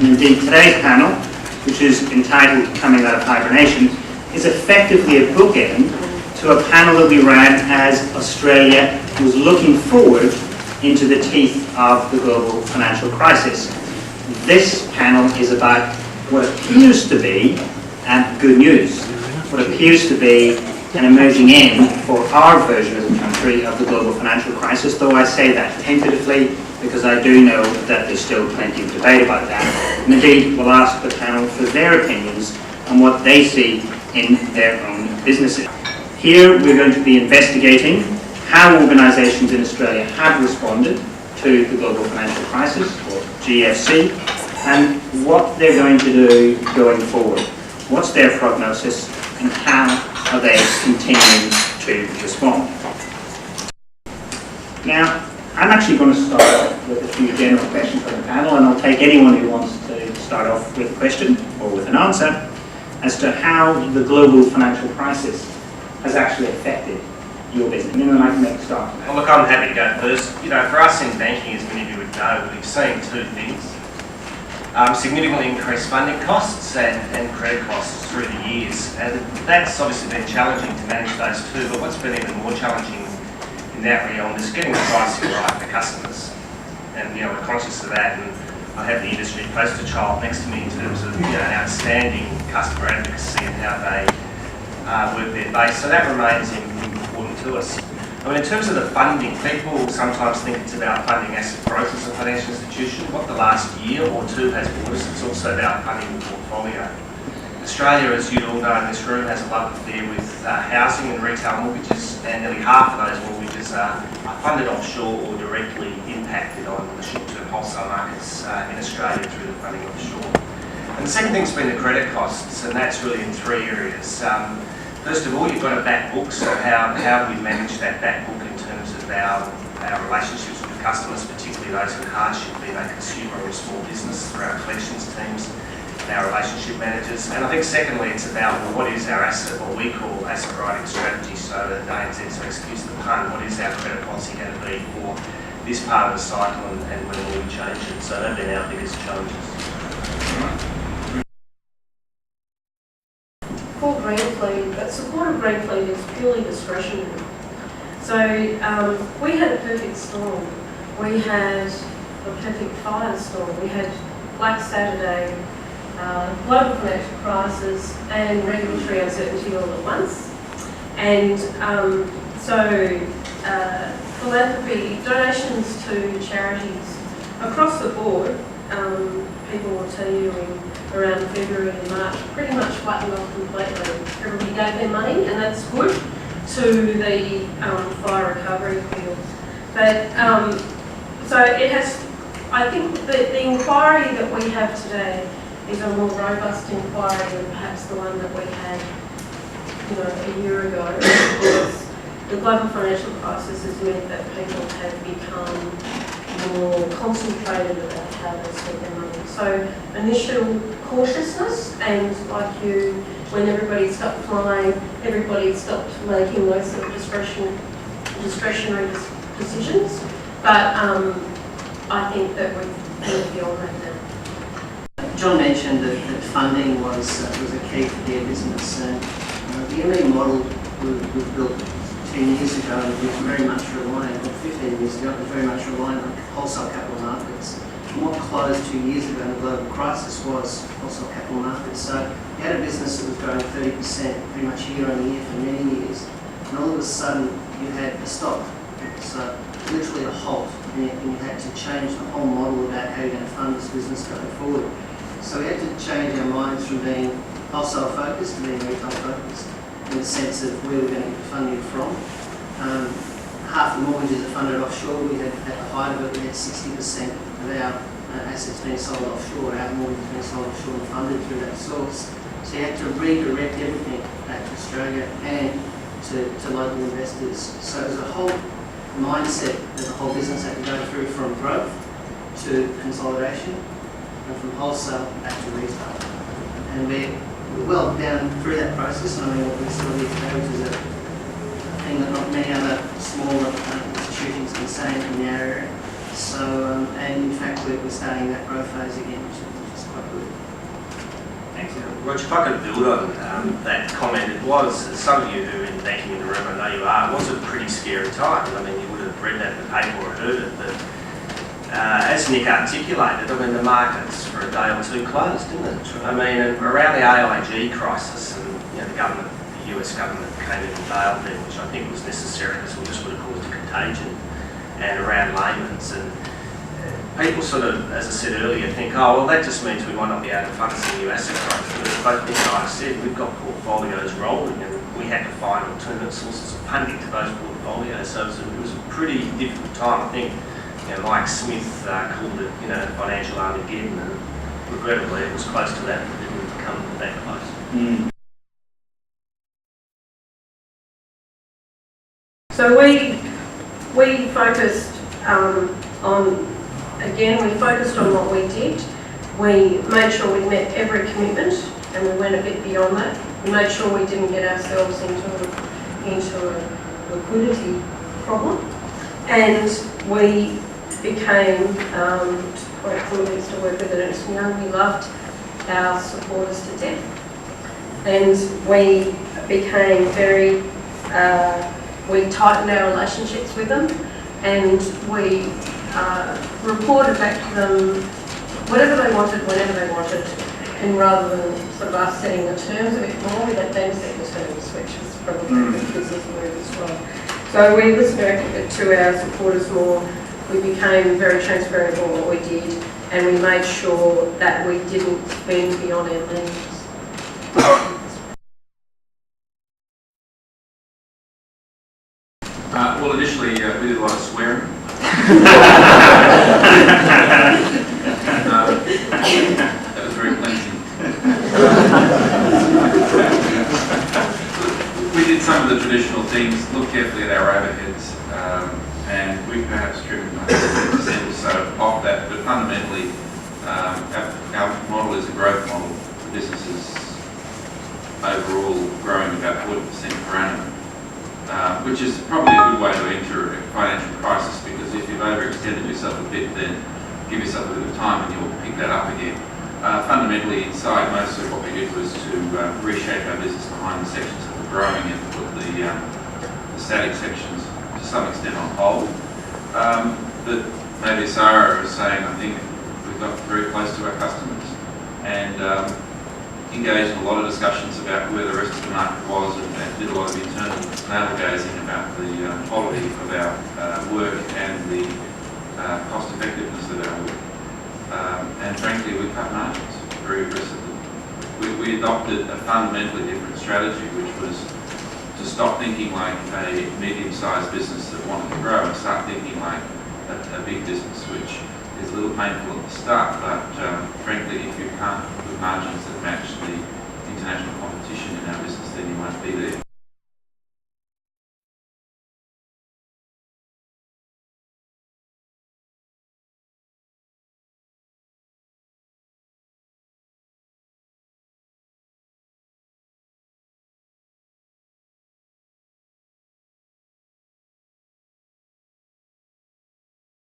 And indeed today's panel, which is entitled Coming Out of Hibernation, is effectively a bookend to a panel that we ran as Australia was looking forward into the teeth of the global financial crisis. This panel is about what appears to be good news, what appears to be an emerging end for our version as a country of the global financial crisis, though I say that tentatively because I do know that there's still plenty of debate about that. And indeed, we'll ask the panel for their opinions on what they see in their own businesses. Here we're going to be investigating how organisations in Australia have responded to the global financial crisis, or GFC, and what they're going to do going forward. What's their prognosis and how are they continuing to respond? Now, I'm actually going to start off with a few general questions for the panel, and I'll take anyone who wants to start off with a question or with an answer as to how the global financial crisis has actually affected your business. And then I can make a start. Well, look, I'm happy to go first. For us in banking, as many of you would know, we've seen two things. Significantly increased funding costs and credit costs through the years. And that's obviously been challenging to manage those two, but what's been even more challenging in that realm is getting the pricing right for customers. And we're conscious of that, and I have the industry poster child next to me in terms of outstanding customer advocacy and how they work their base. So that remains important to us. I mean, in terms of the funding, people sometimes think it's about funding asset growth as a financial institution. What the last year or two has brought us, it's also about funding the portfolio. Australia, as you all know in this room, has a love affair with housing and retail mortgages, and nearly half of those mortgages are funded offshore or directly impacted on the short-term wholesale markets in Australia through the funding offshore. And the second thing's been the credit costs, and that's really in three areas. First of all, you've got a back book, so how we manage that back book in terms of our relationships with customers, particularly those in hardship, be they consumer or small business, through our collections teams and our relationship managers. And I think secondly, it's about what is our asset, what we call asset writing strategy, so that ANZ, so excuse the pun, what is our credit policy going to be for this part of the cycle and when will we change it? So they've been our biggest challenges. For green fleet, but support of green fleet is purely discretionary. So we had a perfect storm. We had a perfect firestorm. We had Black Saturday, global financial crisis, and regulatory uncertainty all at once. And philanthropy, donations to charities across the board, people will tell you around February and March, pretty much flattened off completely. Everybody gave their money, and that's good, to the fire recovery field. But so it has, I think that the inquiry that we have today is a more robust inquiry than perhaps the one that we had, a year ago, because the global financial crisis has meant that people have become more concentrated about how they spend their money. So initial cautiousness, and like when everybody stopped flying, everybody stopped making those sort of discretionary decisions. But I think that we've moved beyond that now. John mentioned that funding was a key for their business, and the ME model was built 10 years ago, and was very much reliant, or 15 years ago, it was very much reliant on wholesale capital markets. And what closed 2 years ago in the global crisis was wholesale capital markets. So you had a business that was growing 30% pretty much year on year for many years, and all of a sudden you had a stop. So literally a halt, and you had to change the whole model about how you're going to fund this business going forward. So we had to change our minds from being wholesale focused to being retail focused, in the sense of where we're going to get the funding from. Half the mortgages are funded offshore. We had, at the height of it, we had 60% of our assets being sold offshore, our mortgages being sold offshore and funded through that source. So you had to redirect everything back to Australia and to local investors. So there's a whole mindset that the whole business had to go through, from growth to consolidation, and from wholesale back to retail. And we're well down through that process, and I mean what we're still here today, which is a thing that not many other smaller institutions can say in the area. So and in fact we're starting that growth phase again, which is quite good. Thanks. Roger, if I could build on that comment, it was, as some of you who are in banking in the room, I know you are, it was a pretty scary time. I mean, you would have read that in the paper or heard it, but as Nick articulated, I mean, the markets for a day or two closed, didn't it? I mean, and around the AIG crisis, and the government, the US government came in and bailed them, which I think was necessary because we just would have caused a contagion, and around Lehman's, and people sort of, as I said earlier, think, oh, well, that just means we might not be able to fund some new asset growth. But as both Nick and I said, we've got portfolios rolling, and we had to find alternate sources of funding to those portfolios. So it was a pretty difficult time. I think Mike Smith called it, financial Armageddon, and regrettably it was close to that, but it didn't come that close. Mm. So we focused we focused on what we did. We made sure we met every commitment, and we went a bit beyond that. We made sure we didn't get ourselves into a liquidity problem, and we became, quite cool, we used to work with Ernst & Young, we loved our supporters to death. And we became we tightened our relationships with them, and we reported back to them whatever they wanted, whenever they wanted, and rather than sort of us setting the terms a bit more, we let them set the terms, which was probably a good business move as well. So we listened to our supporters more, we became very transparent on what we did, and we made sure that we didn't spend beyond our means. Well, initially we did a lot of swearing. That was very cleansing. We did some of the traditional things, look carefully at our overheads, and we perhaps trimmed 10% or so off that, but fundamentally our model is a growth model. The business is overall growing about 40% per annum. Which is probably a good way to enter a financial crisis, because if you've overextended yourself a bit, then give yourself a bit of time and you'll pick that up again. Fundamentally inside, most of what we did was to reshape our business behind the sections that were growing and put the static sections to some extent on hold. But maybe Sarah was saying, I think we've got very close to our customers and engaged in a lot of discussions about where the rest of the market was, and did a lot of internal navel gazing about the quality of our work and the cost effectiveness of our work. And frankly, we cut margins very aggressively. We adopted a fundamentally different strategy, which was to stop thinking like a medium-sized business that wanted to grow and start thinking like a big business, which is a little painful at the start, but frankly, if you can't put margins that match the international competition in our business, then you won't be there.